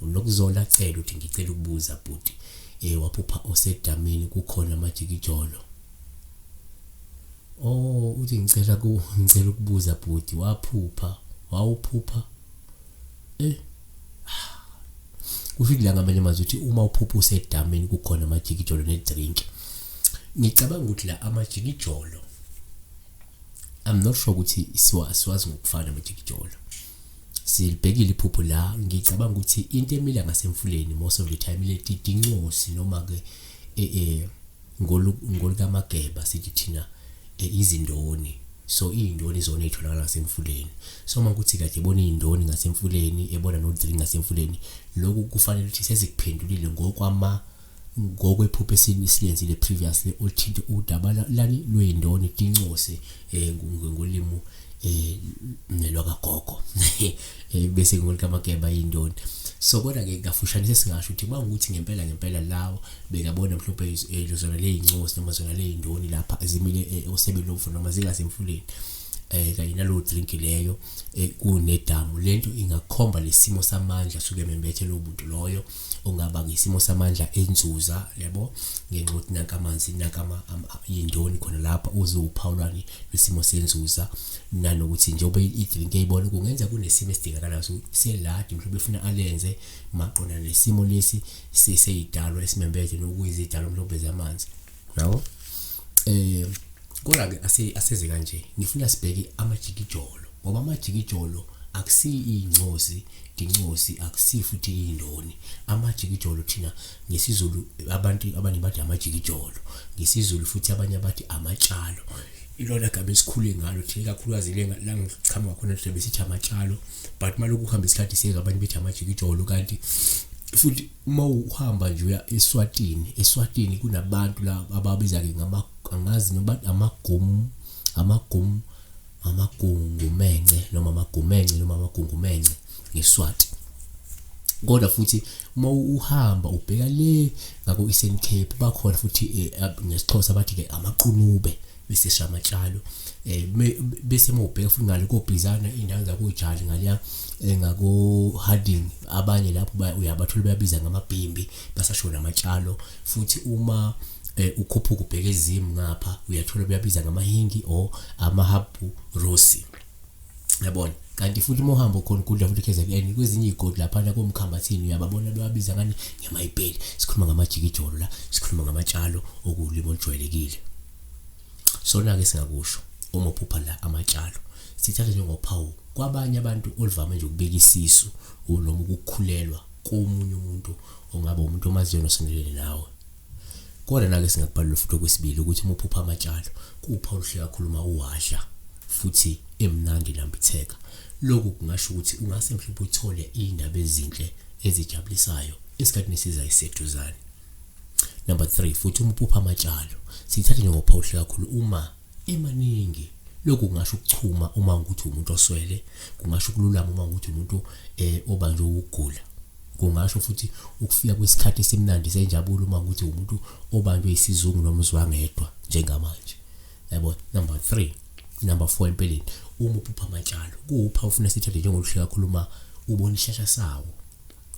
Unokuzola cela uthi ngicela ukubuza bhuti waphupha osedamini kukhona amajikijolo. Oh uthi ngicela ukubuza bhuti wawuphupha kusho la ngamanye amazwi uthi uma uphupha usedamini kukhona amajikijolo nedrink. Ngicabanga ukuthi la amajikijolo I'm not sure ukuthi siwazi ngokufana amajikijolo. Silibhekile iphupho la ngicabanga ukuthi into emila ngasemfuleni most of the time leti dincosi noma ke ngolikamageba sithi thina izindoni. So izindoni izona ezitholakala ngasemfuleni. So makuthi kade ebona izindoni ngasemfuleni ebona nodrink ngasemfuleni lokhu kufanele ukuthi sezikuphendulile ngokwephupho esilenzile previously oluthinta udaba lani lwezindoni dincosi ngolimo nelwakagogo bese ngolikamageba izindoni. So kodwa ke ngafushanisa singasho ukuthi bangukuthi ngempela lawo bekabona mhlawumbe zona ley'ncosi noma zona ley'ndoni lapha ezimile osebelomfu noma zingasemfuleni kanye nalo drink leyo kunedamu. Lento ingakhomba lesimo samandla suke membethe lo muntu loyo ongaba ngisimo samandla enzuza yabo ngenxa ukuthi nakamanzi nakama izindoni khona lapha uzophawulani lesimo senzuza nanokuthi njengoba idrink eyibona kungenza kunesimo esidingakalayo seladi mhlawumbe ufuna alenze maqona lesimo lesi seseyidalwa esimembethe nokuyizidalwa mhlawumbe zamanzi yabo. Kodwa ke aseze kanje ngifuna sibheke amajikijolo ngoba amajikijolo akusi incosi dincosi akusi futhi izindoni. Amajikijolo thina ngesizulu abantu abanye bathi amajikijolo ngesizulu futhi abanye bathi amatshalo. Ilona gama esikhule ngalo thina kakhulukazi la ngichama khona ukuthi besithi amatshalo but maloku uhamba isikhathi sezwe abanye bethi amajikijolo. Kanti futhi uma uhamba nje uya eSwatini kunabantu la ababiza ke angazi noba amagungumenxe noma amagungumenxe ngeSwati. Kodwa futhi uma uhamba ubheka le ngako Eastern Cape bakhona futhi ngesixhosa bathi ke amaqunube bese shamatshalo bese mawubheka futhi ngale koBizana indawo zakojali ngaliya ngako Harding abanye lapho uyabathola bayabiza ngamabhimbi basashona amatshalo. Futhi uma ukhuphuka ubheke ezimu ngapha uyathola bayabiza ngamahingi or amahabu rosi yabona. Kanti futhi uma uhamba khona kudla futhi KZN kwezinye igodi lapha la komkhambathini uyababona bayabiza ngani ngamayipeli. Sikhuluma ngamajikijolo la sikhuluma ngamatshalo okulimo olujwayelekile. Sona ke singakusho uma uphupha la amatshalo sithatha njengophawu kwabanye abantu olivame nje ukubeka isisu noma ukukhulelwa komunye umuntu ongaba umuntu omaziyo nosondelene nawe. Kodwa nake singakubhalwa futhi okwesibili ukuthi uma uphupha amatshalo kuwuphawu oluhle kakhulu uma uwadla futhi emnandi nambitheka. Lokhu kungasho ukuthi ungase mhlawumbe uthole izindaba ezinhle ezijabulisayo esikhathini esizayo iseduzane. Number 3 futhi uma uphupha amatshalo sithatha njengophawu oluhle kakhulu uma emaningi. Lokhu kungasho ukuchuma uma ukuthi umuntu oswele, kungasho ukululama uma ukuthi umuntu obanjwe ukugula, kungasho futhi ukufika kwesikhathi esimnandi senjabulo uma ukuthi umuntu obanjwe isizungu noma uzwangedwa njengamanje yabo. Number 4 empeleni uma uphupha amatshalo kuwupha ufuna sithathe njengoluhle kakhulu uma ubona ishasha sawo.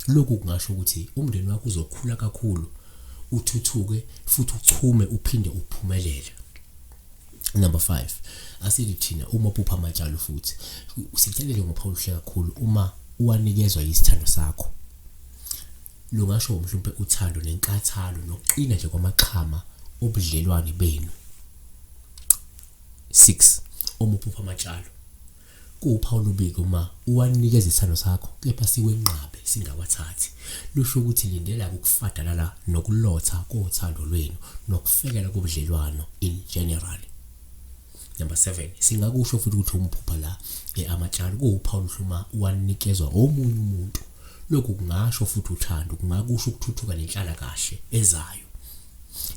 Lokhu kungasho ukuthi umndeni wakho uzokhula kakhulu uthuthuke futhi uchume uphinde uphumelele. Number 5 asithi thina uma uphupha amatshalo futhi sithathe njengophawu oluhle kakhulu uma uwanikezwa isithando sakho. Lungasho mhlawumbe uthando nenkathalo nokuqina nje kwamaqhama obudlelwane benu. 6 uma uphupha amatshalo kuwuphawu olubiki uma uwanikeza isithando sakho kepha sikwenqabe singawathathi. Lusho ukuthi lindela ukufadalala nokulotha kothando lwenu nokufekela kubudlelwano in general. Number 7 singakusho futhi ukuthi umphupha la amatshalo kuwuphawu oluhluma uwanikezwa omunye umuntu. Lokhu kungasho futhi uthando kungakusho ukuthuthuka nenhlala kahle ezayo.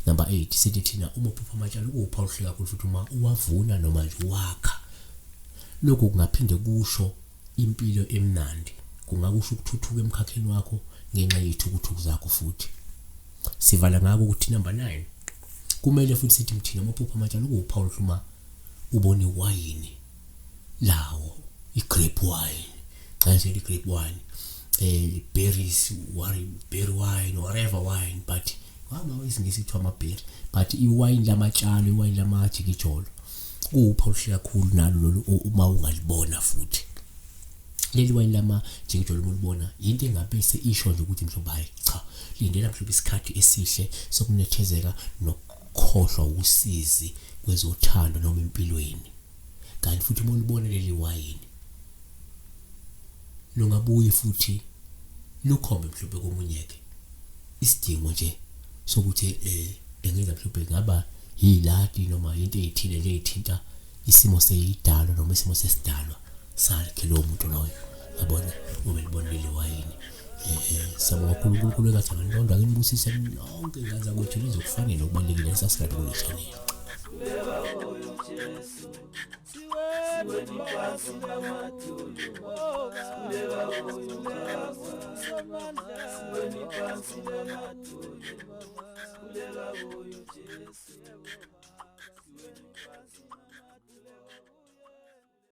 Number 8 sithi thina uma uphupha amatshalo kuwuphawu oluhle kakhulu futhi uma uwavuna noma nje wakha. Lokhu kungaphinde kusho impilo emnandi, kungakusho ukuthuthuka emkhakheni wakho ngenxa yethukuthuku zakho futhi. Sivala ngako ukuthi number 9 kumele futhi sithi mthina amaphupho amatshalo kuwuphawu uma ubona iwayini lawo i-grape wine xa nje i-grape wine berries berry wine whatever wine but wama isingisi kuthiwa ama-berry but iwayini lamatshalo iwayini lamajikijolo kuwuphawu oluhle kakhulu nalo lolu uma ungalibona futhi leli wayini lamajikijolo uma ulibona into engabe isho nje ukuthi mhlawumbe hayi cha lindela mhlawumbe isikhathi esihle sokunethezeka nokukhohlwa usizi kwezothando noma empilweni kanti futhi uma ulibona leli wayini lungabuye futhi lukhombe mhlawumbe komunyeke isidingo nje sokuthi engenza mhlawumbe ngaba yiladi noma into ezithile lezithinta isimo seyidalo noma isimo sesidalwa sakhe lo muntu loyo yabona ube libona leli wayini sabo kakhulu uNkulunkulu ekathi ngalondo akinibusise lonke ngaza ukuthi lizokufanele ukubalekile lesasikade kule channel Siwe